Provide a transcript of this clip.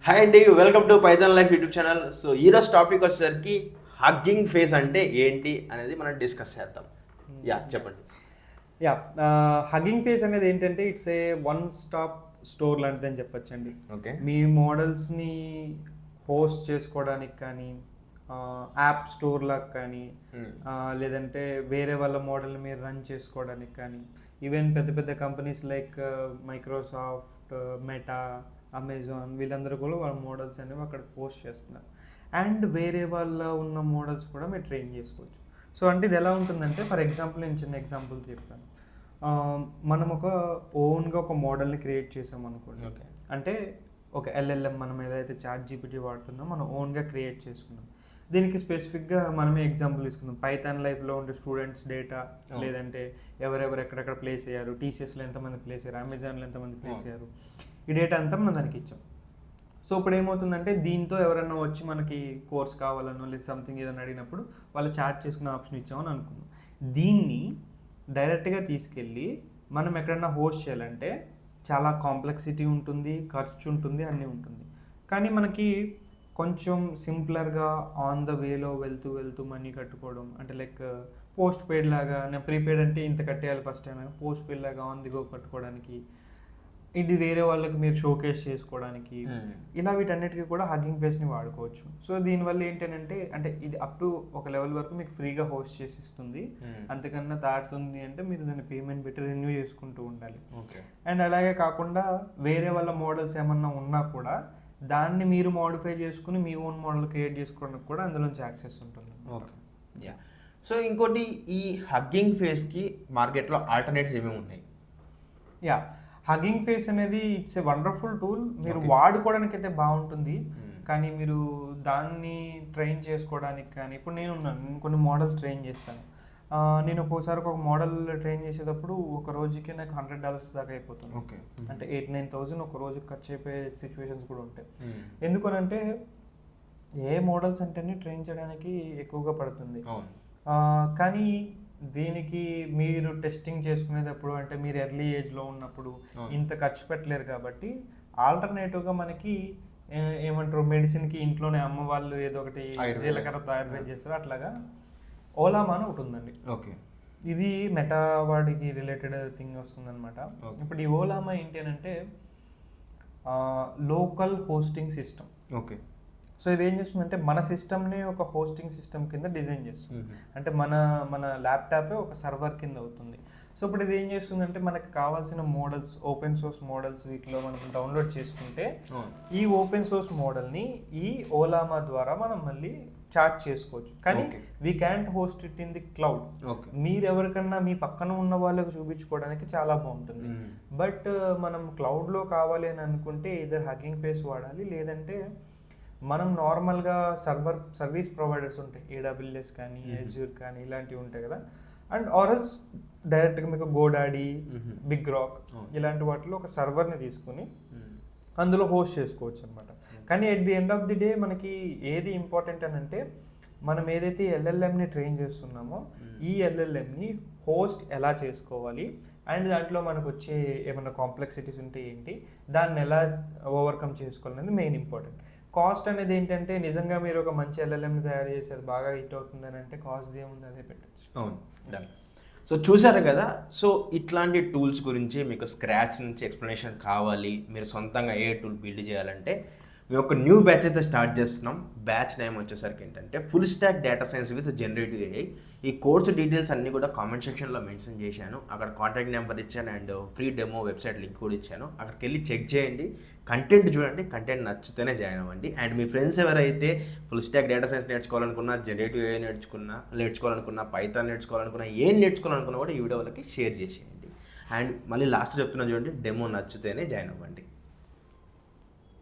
Hi అండి, welcome to Python life YouTube channel. So ఈరోజు topic వచ్చేసరికి హగ్గింగ్ ఫేస్ అంటే ఏంటి అనేది మనం డిస్కస్ చేద్దాం. చెప్పండి. యా హగ్గింగ్ ఫేస్ అనేది ఏంటంటే it's a one stop store లాంటిదని చెప్పొచ్చండి. ఓకే, మీ మోడల్స్ని హోస్ట్ చేసుకోవడానికి కానీ, యాప్ స్టోర్ లాగా కానీ, లేదంటే వేరే వాళ్ళ మోడల్ని మీరు రన్ చేసుకోవడానికి కానీ, ఈవెన్ పెద్ద పెద్ద companies like Microsoft, meta, Amazon వీళ్ళందరూ కూడా వాళ్ళ మోడల్స్ అనేవి అక్కడ పోస్ట్ చేస్తున్నారు. అండ్ వేరే వాళ్ళ ఉన్న మోడల్స్ కూడా మీరు ట్రైన్ చేసుకోవచ్చు. సో అంటే ఇది ఎలా ఉంటుందంటే, ఫర్ ఎగ్జాంపుల్ నేను చిన్న ఎగ్జాంపుల్ చెప్తాను. మనం ఒక ఓన్గా ఒక మోడల్ని క్రియేట్ చేసాం అనుకోండి. ఓకే, అంటే ఒక ఎల్ఎల్ఎం మనం ఏదైతే చాట్ జీపీటీ వాడుతున్నామో మనం ఓన్గా క్రియేట్ చేసుకున్నాం. దీనికి స్పెసిఫిక్గా మనమే ఎగ్జాంపుల్ తీసుకుందాం. పైథాన్ లైఫ్లో ఉండే స్టూడెంట్స్ డేటా, లేదంటే ఎవరెవరు ఎక్కడెక్కడ ప్లేస్ అయ్యారు, టీసీఎస్లో ఎంతమంది ప్లేస్ అయ్యారు, అమెజాన్లో ఎంతమంది ప్లేస్ అయ్యారు, ఈ డేటా అంతా మనం దానికి ఇచ్చాం. సో ఇప్పుడు ఏమవుతుందంటే, దీంతో ఎవరైనా వచ్చి మనకి కోర్స్ కావాలనో లేదా సంథింగ్ ఏదైనా అడిగినప్పుడు వాళ్ళు చాట్ చేసుకునే ఆప్షన్ ఇచ్చామని అనుకుందాం. దీన్ని డైరెక్ట్గా తీసుకెళ్ళి మనం ఎక్కడైనా హోస్ట్ చేయాలంటే చాలా కాంప్లెక్సిటీ ఉంటుంది, ఖర్చు ఉంటుంది, అన్నీ ఉంటుంది. కానీ మనకి కొంచెం సింప్లర్గా ఆన్ ద వేలో వెళ్తూ మనీ కట్టుకోవడం, అంటే లైక్ పోస్ట్ పెయిడ్ లాగా, నేను ప్రీపెయిడ్ అంటే ఇంత కట్టేయాలి ఫస్ట్ టైం, పోస్ట్ పెయిడ్ లాగా ఆన్ ది గో కట్టుకోవడానికి, ఇది వేరే వాళ్ళకి మీరు షోకేస్ చేసుకోవడానికి, ఇలా వీటన్నిటికీ కూడా హగ్గింగ్ ఫేస్ని వాడుకోవచ్చు. సో దీనివల్ల ఏంటంటే, అంటే ఇది అప్ టు ఒక లెవెల్ వరకు మీకు ఫ్రీగా హోస్ట్ చేసి ఇస్తుంది. అంతకన్నా దాటుతుంది అంటే మీరు దాన్ని పేమెంట్ పెట్టి రెన్యూ చేసుకుంటూ ఉండాలి. అండ్ అలాగే కాకుండా వేరే వాళ్ళ మోడల్స్ ఏమన్నా ఉన్నా కూడా దాన్ని మీరు మోడిఫై చేసుకుని మీ ఓన్ మోడల్ క్రియేట్ చేసుకోవడానికి కూడా అందులోంచి యాక్సెస్ ఉంటుంది. Okay, yeah. సో ఇంకోటి, ఈ హగ్గింగ్ ఫేస్కి మార్కెట్లో ఆల్టర్నేటివ్స్ ఏమేమి ఉన్నాయి? యా, హగ్గింగ్ ఫేస్ అనేది ఇట్స్ ఏ వండర్ఫుల్ టూల్. మీరు వాడుకోవడానికి అయితే బాగుంటుంది, కానీ మీరు దాన్ని ట్రైన్ చేసుకోవడానికి కానీ, ఇప్పుడు నేను కొన్ని మోడల్స్ ట్రైన్ చేస్తాను. నేను ఒక్కోసారి ఒక మోడల్ ట్రైన్ చేసేటప్పుడు ఒక రోజుకి నాకు $100 దాకా అయిపోతుంది. ఓకే, అంటే 8-9,000 ఒక రోజుకి ఖర్చు అయిపోయే సిచ్యువేషన్స్ కూడా ఉంటాయి. ఎందుకనంటే ఏ మోడల్స్ అంటేనే ట్రైన్ చేయడానికి ఎక్కువగా పడుతుంది. కానీ దీనికి మీరు టెస్టింగ్ చేసుకునేటప్పుడు, అంటే మీరు ఎర్లీ ఏజ్లో ఉన్నప్పుడు ఇంత ఖర్చు పెట్టలేరు. కాబట్టి ఆల్టర్నేటివ్గా మనకి ఏమంటారు, మెడిసిన్కి ఇంట్లోనే అమ్మ వాళ్ళు ఏదో ఒకటి జీలకర్రతో ఆయుర్వేద చేస్తారు, అట్లాగా ఓలామా అని ఒకటి ఉందండి. ఓకే, ఇది మెటా వాడికి రిలేటెడ్ థింగ్ వస్తుందన్నమాట. ఇప్పుడు ఈ ఓలామా ఏంటి అని అంటే local hosting system. Okay, so ఇది ఏం చేస్తుందంటే మన సిస్టమ్ని ఒక హోస్టింగ్ సిస్టమ్ కింద డిజైన్ చేస్తుంది. అంటే మన ల్యాప్టాపే ఒక సర్వర్ కింద అవుతుంది. సో ఇప్పుడు ఇది ఏం చేస్తుందంటే, మనకి కావాల్సిన మోడల్స్, ఓపెన్ సోర్స్ మోడల్స్ వీటిలో మనం డౌన్లోడ్ చేసుకుంటే ఈ ఓపెన్ సోర్స్ మోడల్ని ఈ ఓలామా ద్వారా మనం మళ్ళీ చాట్ చేసుకోవచ్చు. కానీ we can't host it in the cloud. మీరు ఎవరికన్నా మీ పక్కన ఉన్న వాళ్ళకి చూపించుకోవడానికి చాలా బాగుంటుంది. బట్ మనం క్లౌడ్లో కావాలి అని అనుకుంటే ఇదర్ హగ్గింగ్ ఫేస్ వాడాలి, లేదంటే మనం నార్మల్గా సర్వీస్ ప్రొవైడర్స్ ఉంటాయి, AWS కానీ, Azure కానీ, ఇలాంటివి ఉంటాయి కదా. అండ్ ఆర్ఎల్స్ డైరెక్ట్గా మీకు గోడాడీ, బిగ్ రాక్ ఇలాంటి వాటిలో ఒక సర్వర్ని తీసుకుని అందులో హోస్ట్ చేసుకోవచ్చు అనమాట. కానీ at the end of the day మనకి ఏది ఇంపార్టెంట్ అని అంటే, మనం ఏదైతే ఎల్ఎల్ఎంని ట్రైన్ చేస్తున్నామో ఈ ఎల్ఎల్ఎంని హోస్ట్ ఎలా చేసుకోవాలి, అండ్ దాంట్లో మనకు వచ్చే ఏమైనా కాంప్లెక్సిటీస్ ఉంటే ఏంటి, దాన్ని ఎలా ఓవర్కమ్ చేసుకోవాలనేది మెయిన్ ఇంపార్టెంట్. కాస్ట్ అనేది ఏంటంటే, నిజంగా మీరు ఒక మంచి ఎల్ఎల్ఎంని తయారు చేసి అది బాగా హిట్ అవుతుందని అంటే కాస్ట్ ఏముంది, అదే పెట్టచ్చు. అవును, డన్. సో చూసారు కదా. సో ఇట్లాంటి టూల్స్ గురించి మీకు స్క్రాచ్ నుంచి ఎక్స్ప్లెనేషన్ కావాలి, మీరు సొంతంగా ఏ టూల్ బిల్డ్ చేయాలంటే మేము ఒక న్యూ బ్యాచ్ అయితే స్టార్ట్ చేస్తున్నాం. బ్యాచ్ నేమ్ వచ్చేసరికి ఏంటంటే full stack data science with generative AI. ఈ కోర్సు డీటెయిల్స్ అన్నీ కూడా కామెంట్ సెక్షన్లో మెన్షన్ చేశాను. అక్కడ కాంటాక్ట్ నెంబర్ ఇచ్చాను and free demo website link కూడా ఇచ్చాను. అక్కడికి వెళ్ళి చెక్ చేయండి, కంటెంట్ చూడండి, కంటెంట్ నచ్చితేనే జాయిన్ అవ్వండి. అండ్ మీ ఫ్రెండ్స్ ఎవరైతే ఫుల్ స్టాక్ డేటా సైన్స్ నేర్చుకోవాలనుకున్నా, జనరేటివ్ AI నేర్చుకోవాలనుకున్నా, పైథాన్ నేర్చుకోవాలనుకున్నా, ఏం నేర్చుకోవాలనుకున్నా కూడా ఈ వీడియో వాళ్ళకి షేర్ చేసేయండి. అండ్ మళ్ళీ లాస్ట్ చెప్తున్నా చూడండి, డెమో నచ్చితేనే జాయిన్ అవ్వండి.